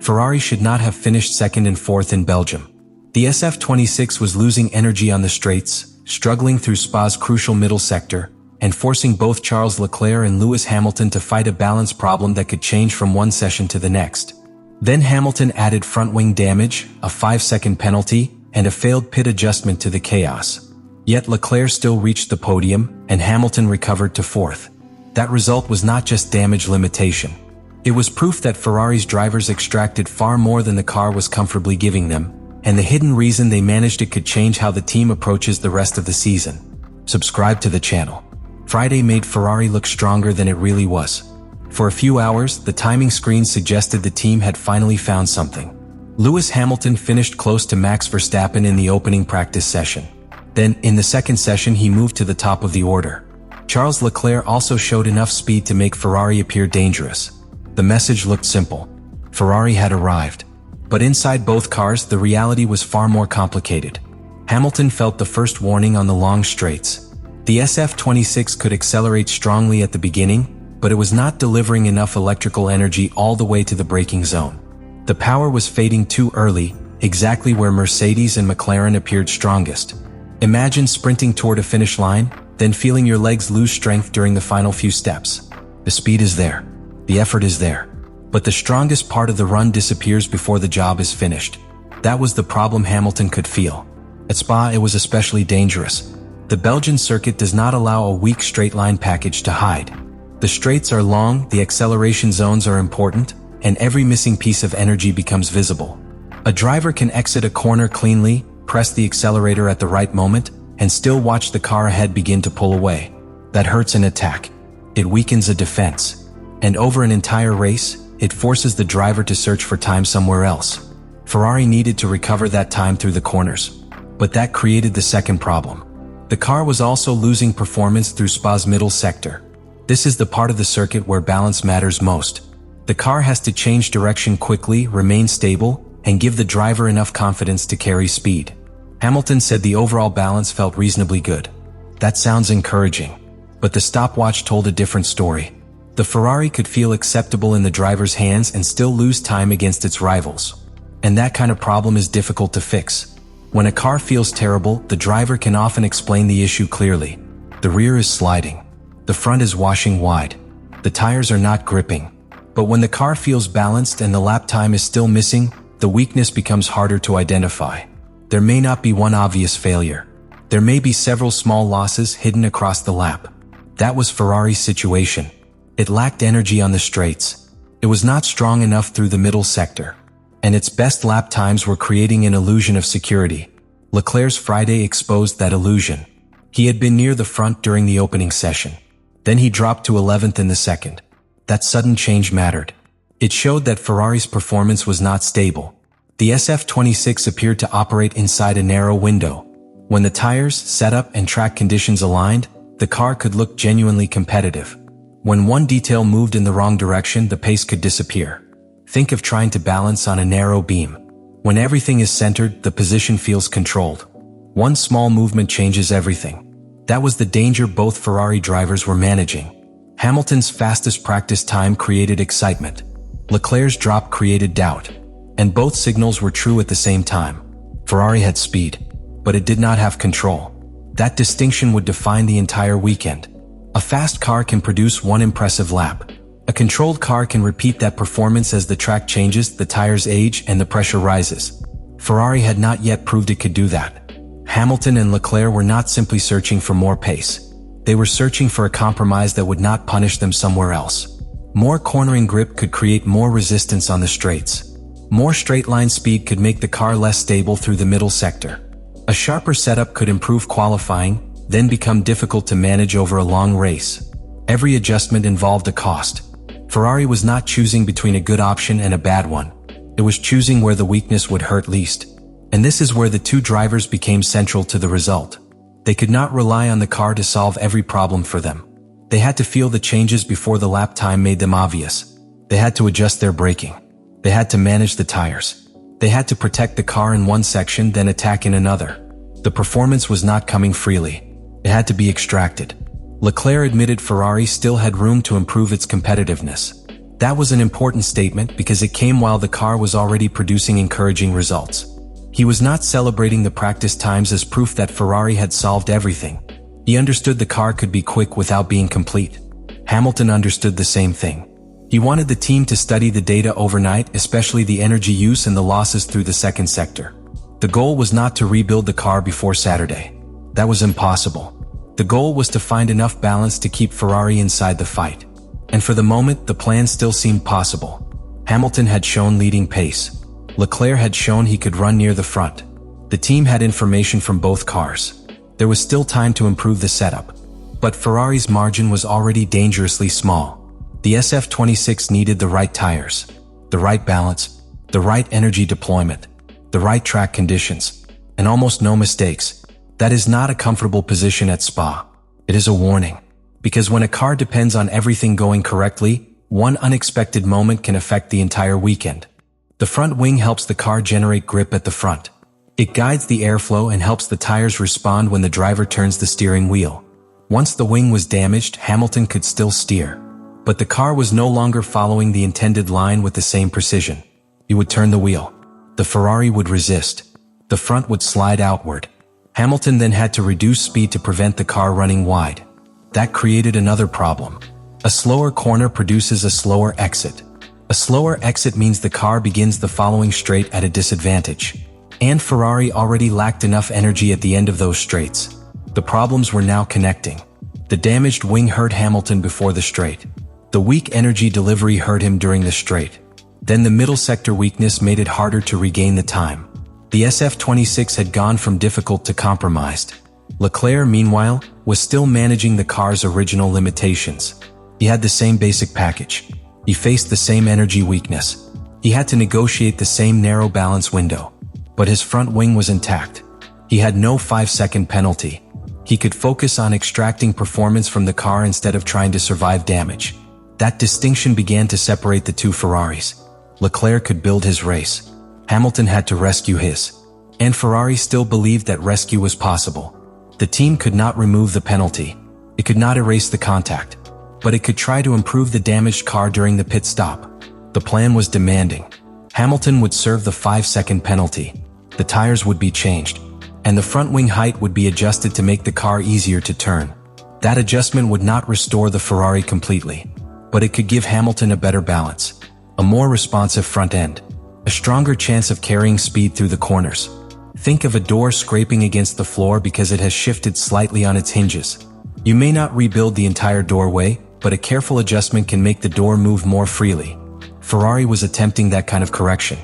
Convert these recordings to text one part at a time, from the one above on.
Ferrari should not have finished second and fourth in Belgium. The SF26 was losing energy on the straights, struggling through Spa's crucial middle sector, and forcing both Charles Leclerc and Lewis Hamilton to fight a balance problem that could change from one session to the next. Then Hamilton added front wing damage, a 5-second penalty, and a failed pit adjustment to the chaos. Yet Leclerc still reached the podium, and Hamilton recovered to fourth. That result was not just damage limitation. It was proof that Ferrari's drivers extracted far more than the car was comfortably giving them, and the hidden reason they managed it could change how the team approaches the rest of the season. Subscribe to the channel. Friday made Ferrari look stronger than it really was. For a few hours, the timing screen suggested the team had finally found something. Lewis Hamilton finished close to Max Verstappen in the opening practice session. Then, in the second session, he moved to the top of the order. Charles Leclerc also showed enough speed to make Ferrari appear dangerous. The message looked simple. Ferrari had arrived. But inside both cars, the reality was far more complicated. Hamilton felt the first warning on the long straights. The SF26 could accelerate strongly at the beginning, but it was not delivering enough electrical energy all the way to the braking zone. The power was fading too early, exactly where Mercedes and McLaren appeared strongest. Imagine sprinting toward a finish line, then feeling your legs lose strength during the final few steps. The speed is there. The effort is there. But the strongest part of the run disappears before the job is finished. That was the problem Hamilton could feel. At Spa, it was especially dangerous. The Belgian circuit does not allow a weak straight-line package to hide. The straights are long, the acceleration zones are important, and every missing piece of energy becomes visible. A driver can exit a corner cleanly, press the accelerator at the right moment, and still watch the car ahead begin to pull away. That hurts an attack. It weakens a defense. And over an entire race, it forces the driver to search for time somewhere else. Ferrari needed to recover that time through the corners. But that created the second problem. The car was also losing performance through Spa's middle sector. This is the part of the circuit where balance matters most. The car has to change direction quickly, remain stable, and give the driver enough confidence to carry speed. Hamilton said the overall balance felt reasonably good. That sounds encouraging. But the stopwatch told a different story. The Ferrari could feel acceptable in the driver's hands and still lose time against its rivals. And that kind of problem is difficult to fix. When a car feels terrible, the driver can often explain the issue clearly. The rear is sliding. The front is washing wide. The tires are not gripping. But when the car feels balanced and the lap time is still missing, the weakness becomes harder to identify. There may not be one obvious failure. There may be several small losses hidden across the lap. That was Ferrari's situation. It lacked energy on the straights. It was not strong enough through the middle sector. And its best lap times were creating an illusion of security. Leclerc's Friday exposed that illusion. He had been near the front during the opening session. Then he dropped to 11th in the second. That sudden change mattered. It showed that Ferrari's performance was not stable. The SF26 appeared to operate inside a narrow window. When the tires, setup, and track conditions aligned, the car could look genuinely competitive. When one detail moved in the wrong direction, the pace could disappear. Think of trying to balance on a narrow beam. When everything is centered, the position feels controlled. One small movement changes everything. That was the danger both Ferrari drivers were managing. Hamilton's fastest practice time created excitement. Leclerc's drop created doubt. And both signals were true at the same time. Ferrari had speed, but it did not have control. That distinction would define the entire weekend. A fast car can produce one impressive lap. A controlled car can repeat that performance as the track changes, the tires age, and the pressure rises. Ferrari had not yet proved it could do that. Hamilton and Leclerc were not simply searching for more pace. They were searching for a compromise that would not punish them somewhere else. More cornering grip could create more resistance on the straights. More straight-line speed could make the car less stable through the middle sector. A sharper setup could improve qualifying, then become difficult to manage over a long race. Every adjustment involved a cost. Ferrari was not choosing between a good option and a bad one. It was choosing where the weakness would hurt least. And this is where the two drivers became central to the result. They could not rely on the car to solve every problem for them. They had to feel the changes before the lap time made them obvious. They had to adjust their braking. They had to manage the tires. They had to protect the car in one section, then attack in another. The performance was not coming freely. It had to be extracted. Leclerc admitted Ferrari still had room to improve its competitiveness. That was an important statement because it came while the car was already producing encouraging results. He was not celebrating the practice times as proof that Ferrari had solved everything. He understood the car could be quick without being complete. Hamilton understood the same thing. He wanted the team to study the data overnight, especially the energy use and the losses through the second sector. The goal was not to rebuild the car before Saturday. That was impossible. The goal was to find enough balance to keep Ferrari inside the fight. And for the moment, the plan still seemed possible. Hamilton had shown leading pace. Leclerc had shown he could run near the front. The team had information from both cars. There was still time to improve the setup. But Ferrari's margin was already dangerously small. The SF26 needed the right tires, the right balance, the right energy deployment, the right track conditions, and almost no mistakes. That is not a comfortable position at Spa. It is a warning. Because when a car depends on everything going correctly, one unexpected moment can affect the entire weekend. The front wing helps the car generate grip at the front. It guides the airflow and helps the tires respond when the driver turns the steering wheel. Once the wing was damaged, Hamilton could still steer. But the car was no longer following the intended line with the same precision. He would turn the wheel. The Ferrari would resist. The front would slide outward. Hamilton then had to reduce speed to prevent the car running wide. That created another problem. A slower corner produces a slower exit. A slower exit means the car begins the following straight at a disadvantage. And Ferrari already lacked enough energy at the end of those straights. The problems were now connecting. The damaged wing hurt Hamilton before the straight. The weak energy delivery hurt him during the straight. Then the middle sector weakness made it harder to regain the time. The SF26 had gone from difficult to compromised. Leclerc, meanwhile, was still managing the car's original limitations. He had the same basic package. He faced the same energy weakness. He had to negotiate the same narrow balance window. But his front wing was intact. He had no 5-second penalty. He could focus on extracting performance from the car instead of trying to survive damage. That distinction began to separate the two Ferraris. Leclerc could build his race. Hamilton had to rescue his. And Ferrari still believed that rescue was possible. The team could not remove the penalty. It could not erase the contact. But it could try to improve the damaged car during the pit stop. The plan was demanding. Hamilton would serve the 5-second penalty. The tires would be changed. And the front wing height would be adjusted to make the car easier to turn. That adjustment would not restore the Ferrari completely. But it could give Hamilton a better balance, a more responsive front end, a stronger chance of carrying speed through the corners. Think of a door scraping against the floor because it has shifted slightly on its hinges. You may not rebuild the entire doorway, but a careful adjustment can make the door move more freely. Ferrari was attempting that kind of correction.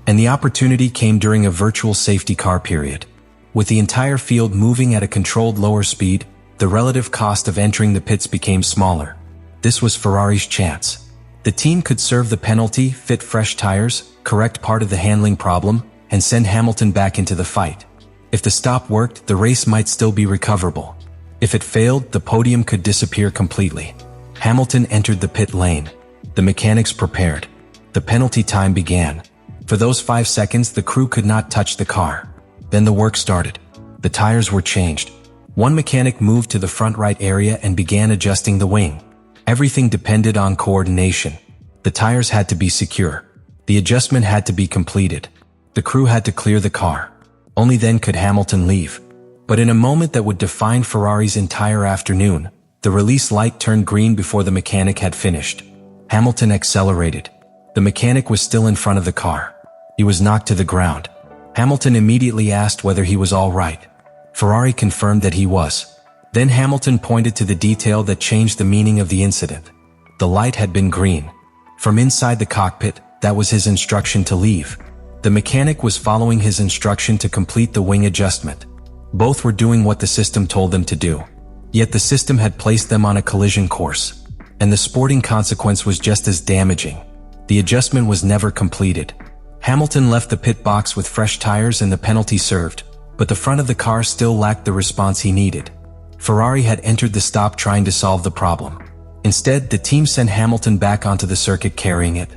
And the opportunity came during a virtual safety car period. With the entire field moving at a controlled lower speed, the relative cost of entering the pits became smaller. This was Ferrari's chance. The team could serve the penalty, fit fresh tires, correct part of the handling problem, and send Hamilton back into the fight. If the stop worked, the race might still be recoverable. If it failed, the podium could disappear completely. Hamilton entered the pit lane. The mechanics prepared. The penalty time began. For those 5 seconds, the crew could not touch the car. Then the work started. The tires were changed. One mechanic moved to the front right area and began adjusting the wing. Everything depended on coordination. The tires had to be secure. The adjustment had to be completed. The crew had to clear the car. Only then could Hamilton leave. But in a moment that would define Ferrari's entire afternoon, the release light turned green before the mechanic had finished. Hamilton accelerated. The mechanic was still in front of the car. He was knocked to the ground. Hamilton immediately asked whether he was all right. Ferrari confirmed that he was. Then Hamilton pointed to the detail that changed the meaning of the incident. The light had been green. From inside the cockpit, that was his instruction to leave. The mechanic was following his instruction to complete the wing adjustment. Both were doing what the system told them to do. Yet the system had placed them on a collision course. And the sporting consequence was just as damaging. The adjustment was never completed. Hamilton left the pit box with fresh tires and the penalty served, but the front of the car still lacked the response he needed. Ferrari had entered the stop trying to solve the problem. Instead, the team sent Hamilton back onto the circuit carrying it.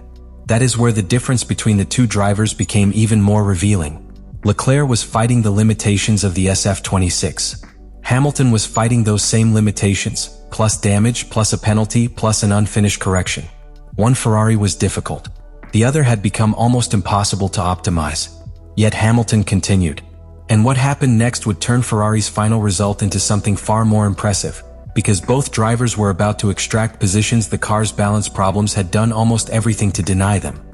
That is where the difference between the two drivers became even more revealing. Leclerc was fighting the limitations of the SF26. Hamilton was fighting those same limitations, plus damage, plus a penalty, plus an unfinished correction. One Ferrari was difficult. The other had become almost impossible to optimize. Yet Hamilton continued. And what happened next would turn Ferrari's final result into something far more impressive. Because both drivers were about to extract positions, the car's balance problems had done almost everything to deny them.